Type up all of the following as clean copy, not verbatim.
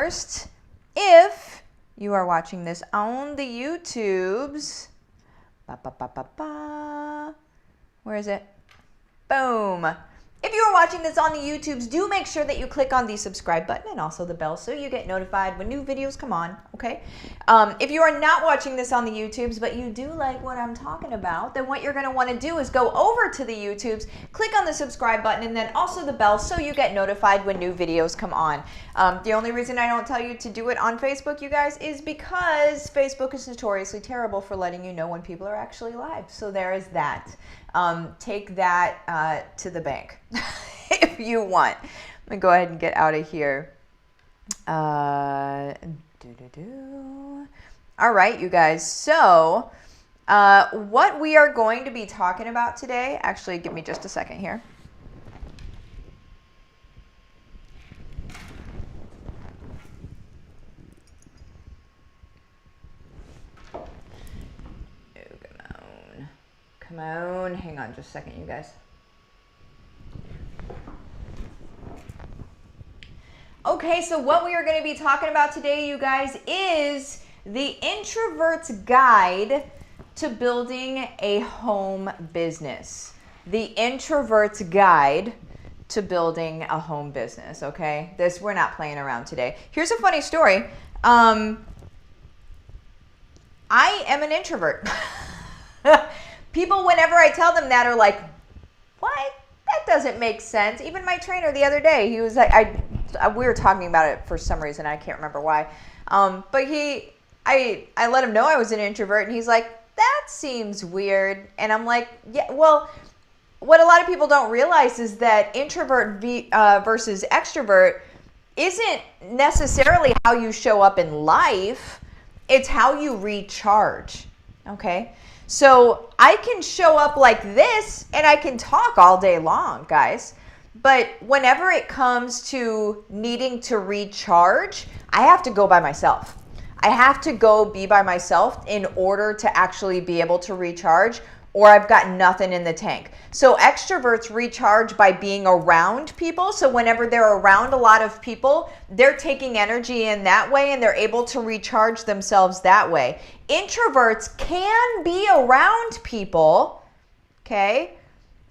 first, if you are watching this on the YouTubes, where is it? Boom. If you are watching this on the YouTubes, do make sure that you click on the subscribe button and also the bell so you get notified when new videos come on, okay? If you are not watching this on the YouTubes, but you do like what I'm talking about, then what you're going to want to do is go over to the YouTubes, click on the subscribe button, and then also the bell so you get notified when new videos come on. The only reason I don't tell you to do it on Facebook, you guys, is because Facebook is notoriously terrible for letting you know when people are actually live. So there is that. Take that to the bank if you want. Let me go ahead and get out of here. All right, you guys. So what we are going to be talking about today, actually, give me just a second here. Come on, hang on just a second, you guys. Okay, so what we are going to be talking about today, you guys, is the Introvert's Guide to Building a Home Business. The Introvert's Guide to Building a Home Business, okay? We're not playing around today. Here's a funny story. I am an introvert. People, whenever I tell them that, are like, what? That doesn't make sense. Even my trainer the other day, he was like, we were talking about it for some reason. I can't remember why. But I let him know I was an introvert, and he's like, that seems weird. And I'm like, yeah, well, what a lot of people don't realize is that introvert versus extrovert isn't necessarily how you show up in life. It's how you recharge, okay? So I can show up like this and I can talk all day long, guys. But whenever it comes to needing to recharge, I have to go by myself. I have to go be by myself in order to actually be able to recharge, or I've got nothing in the tank. So extroverts recharge by being around people. So whenever they're around a lot of people, they're taking energy in that way and they're able to recharge themselves that way. Introverts can be around people, okay?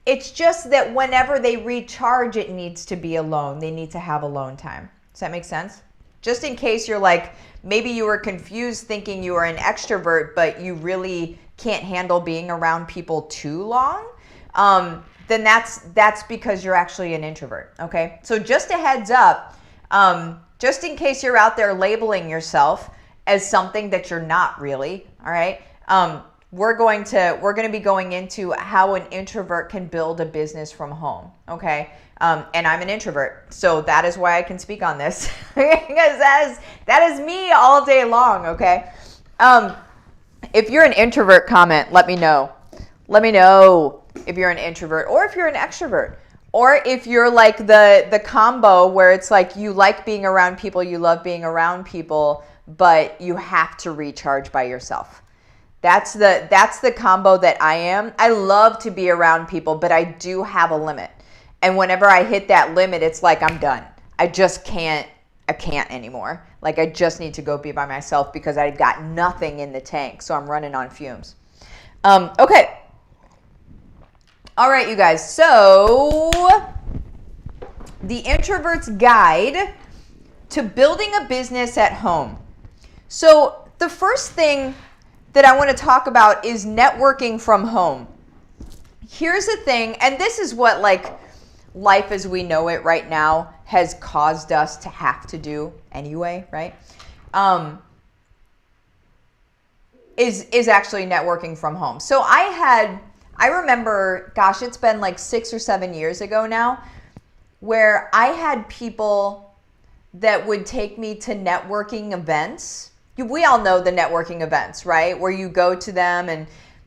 It's just that whenever they recharge, it needs to be alone. They need to have alone time. Does that make sense? Just in case you're like, maybe you were confused thinking you were an extrovert, but you really can't handle being around people too long, then that's because you're actually an introvert, okay? So just a heads up, just in case you're out there labeling yourself as something that you're not really, all right? We're going to be going into how an introvert can build a business from home, okay? And I'm an introvert, so that is why I can speak on this, because that is me all day long, okay? If you're an introvert, comment, let me know. Let me know if you're an introvert or if you're an extrovert, or if you're like the combo where it's like you like being around people, you love being around people, but you have to recharge by yourself. That's the combo that I am. I love to be around people, but I do have a limit. And whenever I hit that limit, it's like I'm done. I can't anymore. Like I just need to go be by myself because I've got nothing in the tank. So I'm running on fumes. Okay. All right, you guys. So the Introvert's Guide to Building a Business at Home. So the first thing that I want to talk about is networking from home. Here's the thing, and this is what like life as we know it right now has caused us to have to do anyway, right? Is actually networking from home. So I remember, gosh, it's been like 6 or 7 years ago now, where I had people that would take me to networking events. We all know the networking events, right? Where you go to them and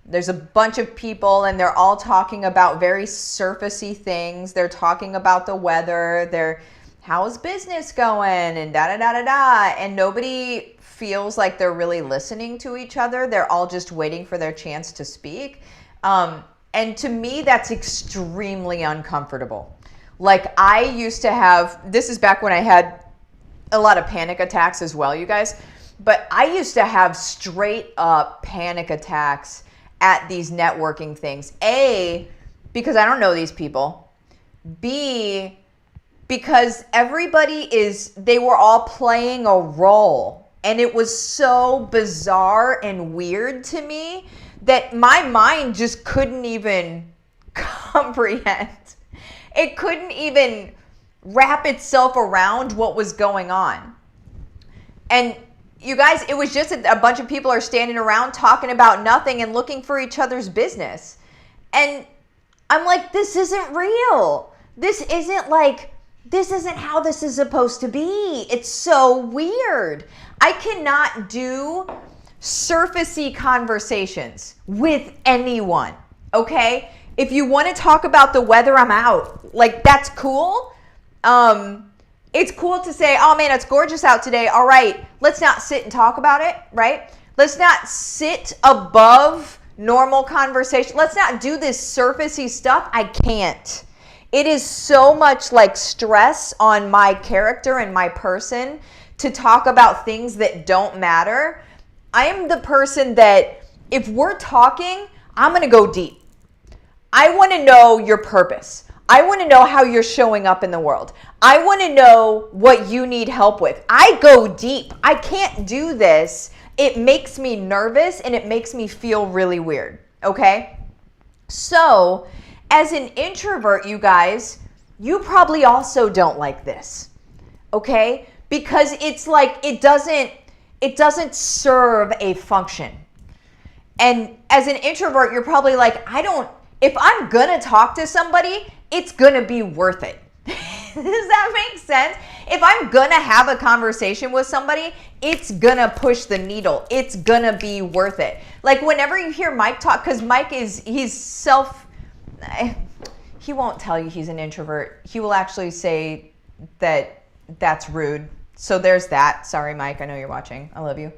there's a bunch of people and they're all talking about very surfacey things. They're talking about the weather. How's business going? And da-da-da-da-da. And nobody feels like they're really listening to each other. They're all just waiting for their chance to speak. And to me, that's extremely uncomfortable. Like I used to have, this is back when I had a lot of panic attacks as well, you guys. But I used to have straight up panic attacks at these networking things. A, because I don't know these people. B, because they were all playing a role. And it was so bizarre and weird to me that my mind just couldn't even comprehend. It couldn't even wrap itself around what was going on. And you guys, it was just a bunch of people are standing around talking about nothing and looking for each other's business. And I'm like, this isn't real. This isn't how this is supposed to be. It's so weird. I cannot do surfacey conversations with anyone, okay? If you want to talk about the weather, I'm out. Like, that's cool. It's cool to say, oh man, it's gorgeous out today. All right, let's not sit and talk about it, right? Let's not sit above normal conversation. Let's not do this surfacey stuff. I can't. It is so much like stress on my character and my person to talk about things that don't matter. I am the person that if we're talking, I'm going to go deep. I want to know your purpose. I want to know how you're showing up in the world. I want to know what you need help with. I go deep. I can't do this. It makes me nervous and it makes me feel really weird. Okay? So, as an introvert, you guys, you probably also don't like this. Okay? Because it's like it doesn't serve a function. And as an introvert, you're probably like, if I'm going to talk to somebody, it's going to be worth it. Does that make sense? If I'm going to have a conversation with somebody, it's going to push the needle. It's going to be worth it. Like whenever you hear Mike talk, because Mike he won't tell you he's an introvert. He will actually say that that's rude. So there's that. Sorry, Mike. I know you're watching. I love you.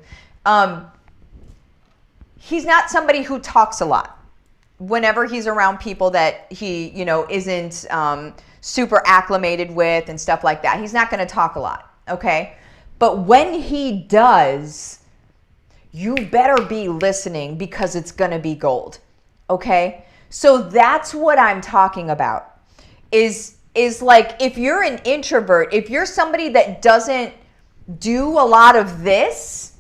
He's not somebody who talks a lot. Whenever he's around people that he, isn't super acclimated with and stuff like that, he's not going to talk a lot, okay? But when he does, you better be listening because it's going to be gold, okay? So that's what I'm talking about is like if you're an introvert, if you're somebody that doesn't do a lot of this,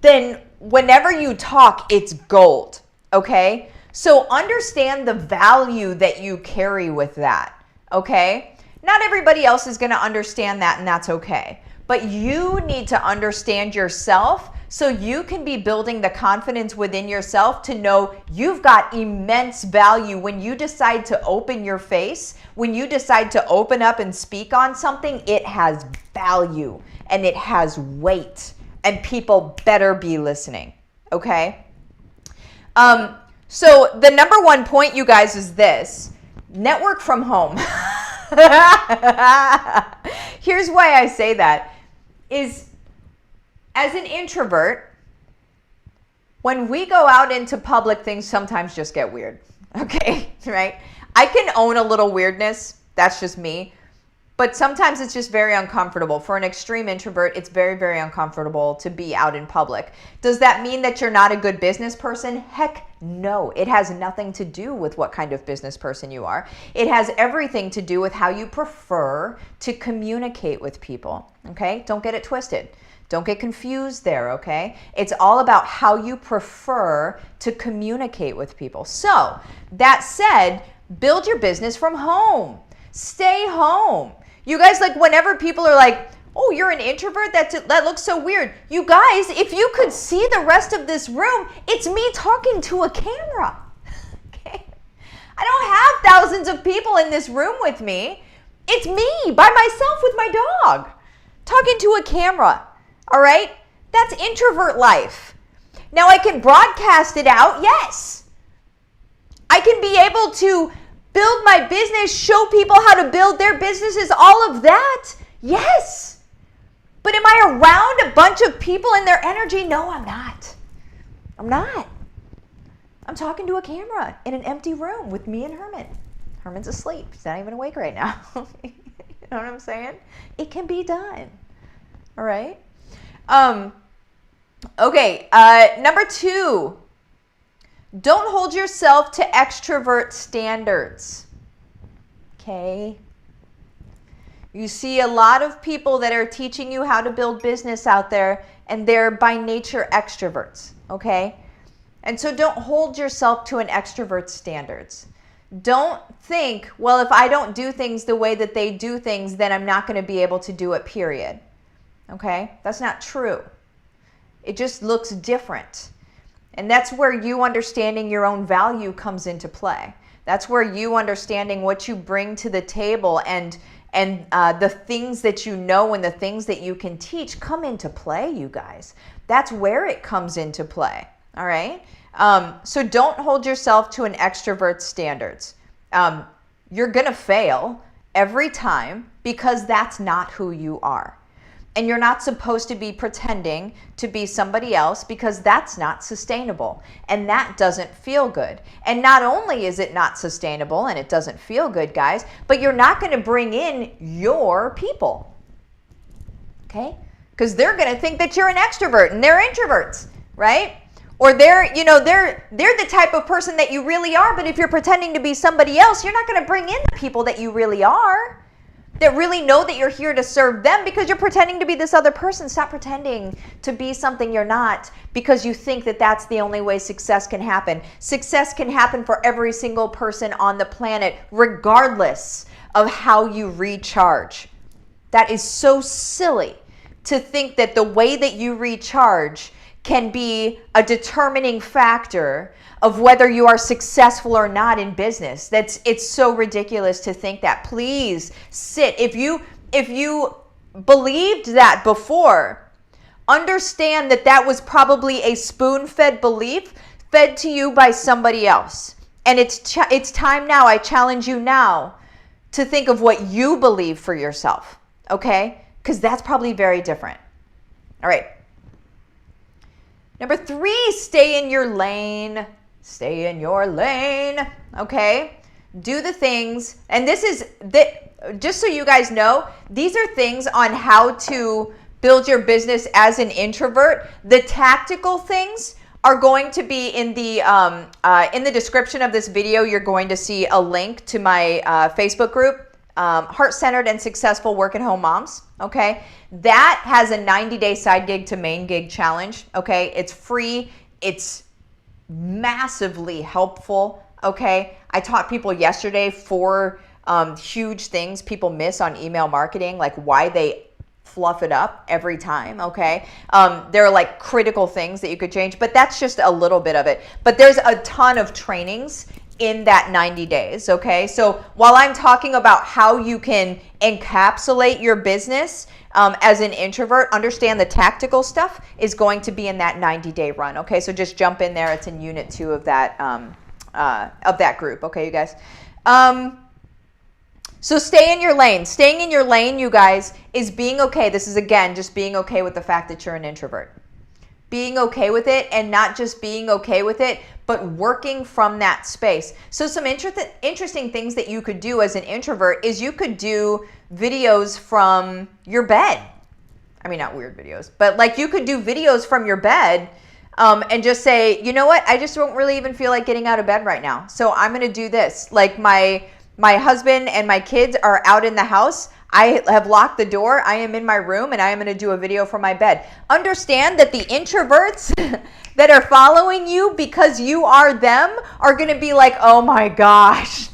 then whenever you talk, it's gold. Okay, so understand the value that you carry with that, okay? Not everybody else is going to understand that, and that's okay. But you need to understand yourself so you can be building the confidence within yourself to know you've got immense value when you decide to open your face, when you decide to open up and speak on something, it has value and it has weight, and people better be listening, okay? So the number one point, you guys, is this: network from home. Here's why I say that is, as an introvert, when we go out into public, things sometimes just get weird. Okay, right? I can own a little weirdness. That's just me. But sometimes it's just very uncomfortable. For an extreme introvert, it's very, very uncomfortable to be out in public. Does that mean that you're not a good business person? Heck no. It has nothing to do with what kind of business person you are. It has everything to do with how you prefer to communicate with people. Okay? Don't get it twisted. Don't get confused there, okay? It's all about how you prefer to communicate with people. So, that said, build your business from home. Stay home. You guys, like whenever people are like, oh, you're an introvert? That looks so weird. You guys, if you could see the rest of this room, it's me talking to a camera. Okay? I don't have thousands of people in this room with me. It's me by myself with my dog talking to a camera. All right? That's introvert life. Now I can broadcast it out. Yes. I can be able to build my business, show people how to build their businesses, all of that. Yes. But am I around a bunch of people and their energy? No, I'm not. I'm not. I'm talking to a camera in an empty room with me and Herman. Herman's asleep. He's not even awake right now. You know what I'm saying? It can be done. All right. Okay. Number 2, don't hold yourself to extrovert standards. Okay. You see a lot of people that are teaching you how to build business out there, and they're by nature extroverts. Okay. And so don't hold yourself to an extrovert's standards. Don't think, well, if I don't do things the way that they do things, then I'm not going to be able to do it, period. Okay? That's not true. It just looks different. And that's where you understanding your own value comes into play. That's where you understanding what you bring to the table and the things that you know and the things that you can teach come into play, you guys. That's where it comes into play. All right? So don't hold yourself to an extrovert's standards. You're going to fail every time because that's not who you are. And you're not supposed to be pretending to be somebody else because that's not sustainable. And that doesn't feel good. And not only is it not sustainable and it doesn't feel good, guys, but you're not going to bring in your people. Okay? Because they're going to think that you're an extrovert and they're introverts, right? Or they're the type of person that you really are, but if you're pretending to be somebody else, you're not going to bring in the people that you really are, that really know that you're here to serve them because you're pretending to be this other person. Stop pretending to be something you're not because you think that that's the only way success can happen. Success can happen for every single person on the planet, regardless of how you recharge. That is so silly to think that the way that you recharge can be a determining factor of whether you are successful or not in business. It's so ridiculous to think that. Please sit. If you believed that before, understand that that was probably a spoon-fed belief fed to you by somebody else. And it's time now, I challenge you now, to think of what you believe for yourself, okay? Because that's probably very different. All right. Number 3, stay in your lane. Stay in your lane, okay? Do the things, and this is, just so you guys know, these are things on how to build your business as an introvert. The tactical things are going to be in the description of this video. You're going to see a link to my Facebook group, Heart-Centered and Successful Work-at-Home Moms, okay? That has a 90-day side gig to main gig challenge, okay? It's free. It's massively helpful, okay? I taught people yesterday 4 huge things people miss on email marketing, like why they fluff it up every time, okay? There are like critical things that you could change, but that's just a little bit of it. But there's a ton of trainings in that 90 days, okay? So while I'm talking about how you can encapsulate your business as an introvert, understand the tactical stuff is going to be in that 90-day run, okay? So just jump in there. It's in unit 2 of that group, okay, you guys? So stay in your lane. Staying in your lane, you guys, is being okay. This is, again, just being okay with the fact that you're an introvert. Being okay with it, and not just being okay with it, but working from that space. So some interesting things that you could do as an introvert is you could do videos from your bed. I mean, not weird videos, but like you could do videos from your bed and just say, you know what? I just don't really even feel like getting out of bed right now. So I'm going to do this. Like my husband and my kids are out in the house. I have locked the door. I am in my room and I am going to do a video from my bed. Understand that the introverts that are following you because you are them are going to be like, oh my gosh,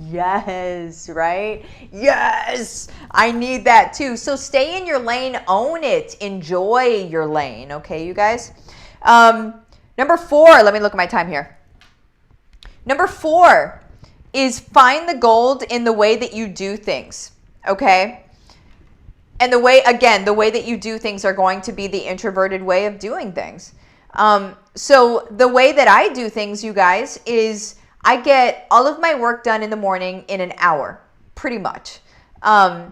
yes, right? Yes, I need that too. So stay in your lane, own it, enjoy your lane. Okay, you guys? Number 4, let me look at my time here. Number 4 is find the gold in the way that you do things. Okay? And the way that you do things are going to be the introverted way of doing things. So the way that I do things, you guys, is I get all of my work done in the morning in an hour, pretty much. And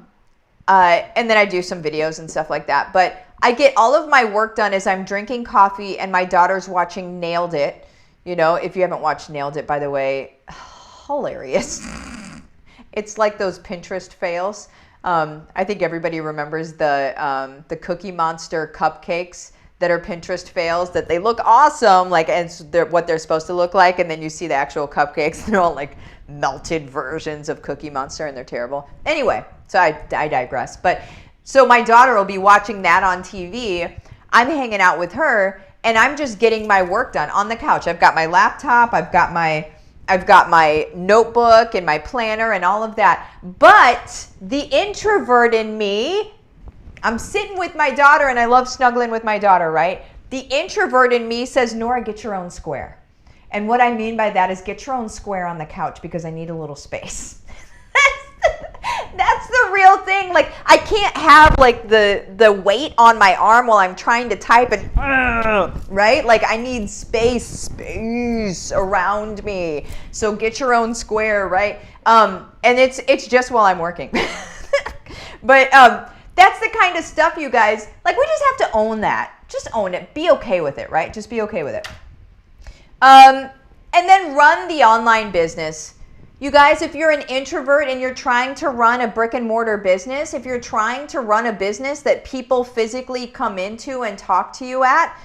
then I do some videos and stuff like that. But I get all of my work done as I'm drinking coffee and my daughter's watching Nailed It. You know, if you haven't watched Nailed It, by the way, hilarious. It's like those Pinterest fails. I think everybody remembers the Cookie Monster cupcakes that are Pinterest fails, that they look awesome, like, and what they're supposed to look like, and then you see the actual cupcakes, they're all like melted versions of Cookie Monster, and they're terrible. Anyway, so I digress. But so my daughter will be watching that on TV. I'm hanging out with her, and I'm just getting my work done on the couch. I've got my laptop, I've got my notebook and my planner and all of that. But the introvert in me, I'm sitting with my daughter, and I love snuggling with my daughter, right? The introvert in me says, Nora, get your own square. And what I mean by that is get your own square on the couch because I need a little space. That's the real thing. Like, I can't have like the weight on my arm while I'm trying to type and right? Like, I need space around me. So get your own square, right? And it's just while I'm working. But that's the kind of stuff, you guys, like, we just have to own that. Just own it. Be okay with it, right? Just be okay with it. And then run the online business. You guys, if you're an introvert and you're trying to run a brick and mortar business, if you're trying to run a business that people physically come into and talk to you at,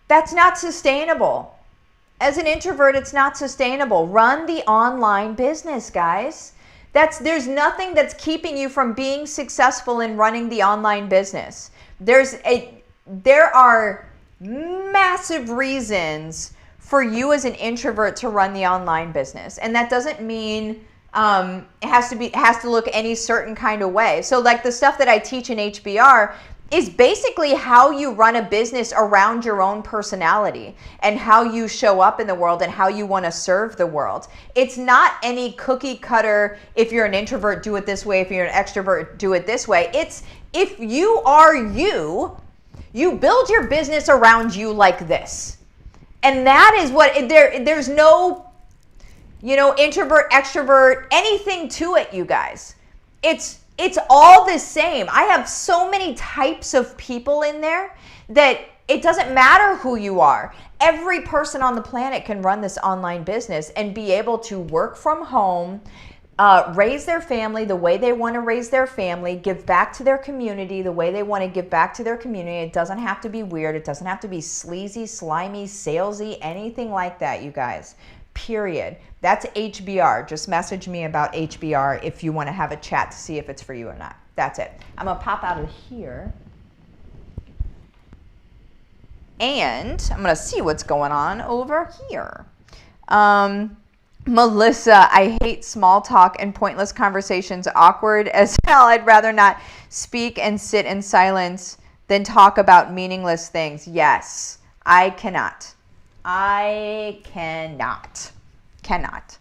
that's not sustainable. As an introvert, it's not sustainable. Run the online business, guys. There's nothing that's keeping you from being successful in running the online business. There are massive reasons for you as an introvert to run the online business. And that doesn't mean it has to look any certain kind of way. So like the stuff that I teach in HBR is basically how you run a business around your own personality and how you show up in the world and how you want to serve the world. It's not any cookie cutter, if you're an introvert, do it this way. If you're an extrovert, do it this way. It's if you are you build your business around you like this. And that is what, there's no, introvert, extrovert, anything to it, you guys. It's all the same. I have so many types of people in there that it doesn't matter who you are. Every person on the planet can run this online business and be able to work from home, raise their family the way they want to raise their family, give back to their community the way they want to give back to their community. It doesn't have to be weird. It doesn't have to be sleazy, slimy, salesy, anything like that, you guys. Period. That's HBR. Just message me about HBR if you want to have a chat to see if it's for you or not. That's it. I'm going to pop out of here. And I'm going to see what's going on over here. Melissa, I hate small talk and pointless conversations. Awkward as hell. I'd rather not speak and sit in silence than talk about meaningless things. Yes, I cannot. Cannot.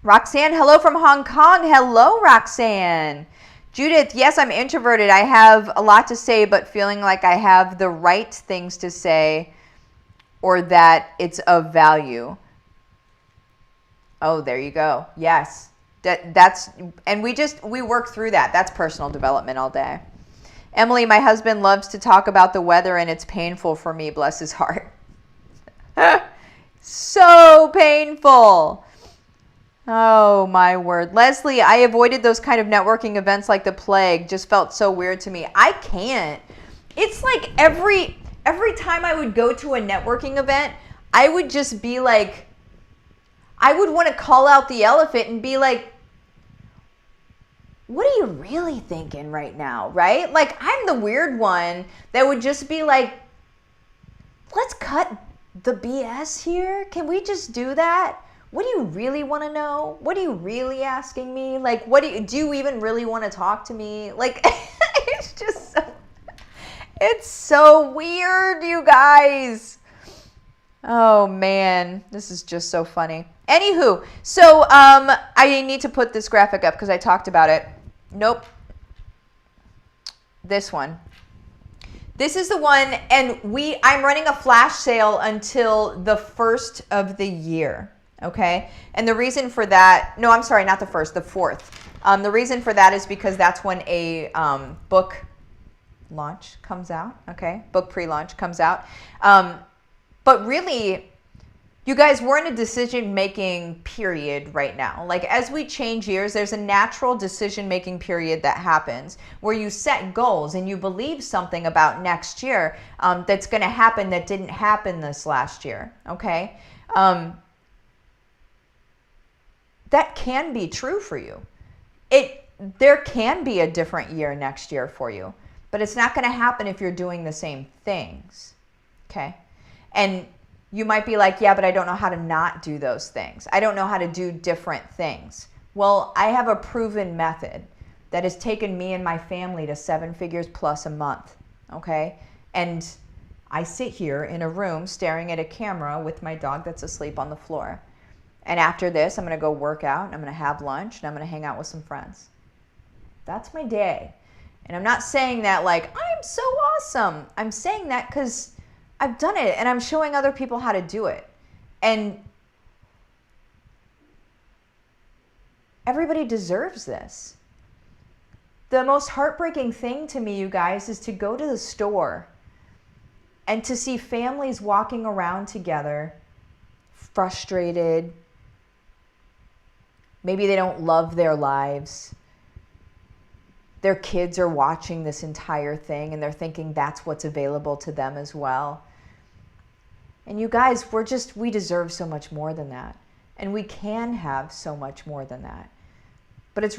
Roxanne, hello from Hong Kong. Hello, Roxanne. Judith, yes, I'm introverted. I have a lot to say, but feeling like I have the right things to say or that it's of value. Oh, there you go. Yes. And we work through that. That's personal development all day. Emily, my husband loves to talk about the weather and it's painful for me, bless his heart. So painful. Oh my word. Leslie, I avoided those kind of networking events like the plague. Just felt so weird to me. I can't. It's like every time I would go to a networking event, I would just be like, I would want to call out the elephant and be like, what are you really thinking right now, right? Like, I'm the weird one that would just be like, let's cut the BS here. Can we just do that? What do you really want to know? What are you really asking me? Like, do you even really want to talk to me? Like, it's so weird, you guys. Oh man, this is just so funny. Anywho, so I need to put this graphic up because I talked about it. Nope. This one. This is the one, and I'm running a flash sale until the 1st of the year, okay? And the reason for that, no, I'm sorry, not the 1st, the 4th. The reason for that is because that's when a book launch comes out, okay? Book pre-launch comes out. But really, You guys, we're in a decision-making period right now. Like, as we change years, there's a natural decision-making period that happens where you set goals and you believe something about next year that's going to happen that didn't happen this last year, okay? That can be true for you. There can be a different year next year for you, but it's not going to happen if you're doing the same things, okay? And you might be like, yeah, but I don't know how to not do those things. I don't know how to do different things. Well, I have a proven method that has taken me and my family to 7 figures plus a month, okay? And I sit here in a room staring at a camera with my dog that's asleep on the floor. And after this, I'm going to go work out, and I'm going to have lunch, and I'm going to hang out with some friends. That's my day. And I'm not saying that like, I'm so awesome. I'm saying that because I've done it and I'm showing other people how to do it. And everybody deserves this. The most heartbreaking thing to me, you guys, is to go to the store and to see families walking around together, frustrated. Maybe they don't love their lives. Their kids are watching this entire thing and they're thinking that's what's available to them as well. And you guys, we deserve so much more than that. And we can have so much more than that. But it's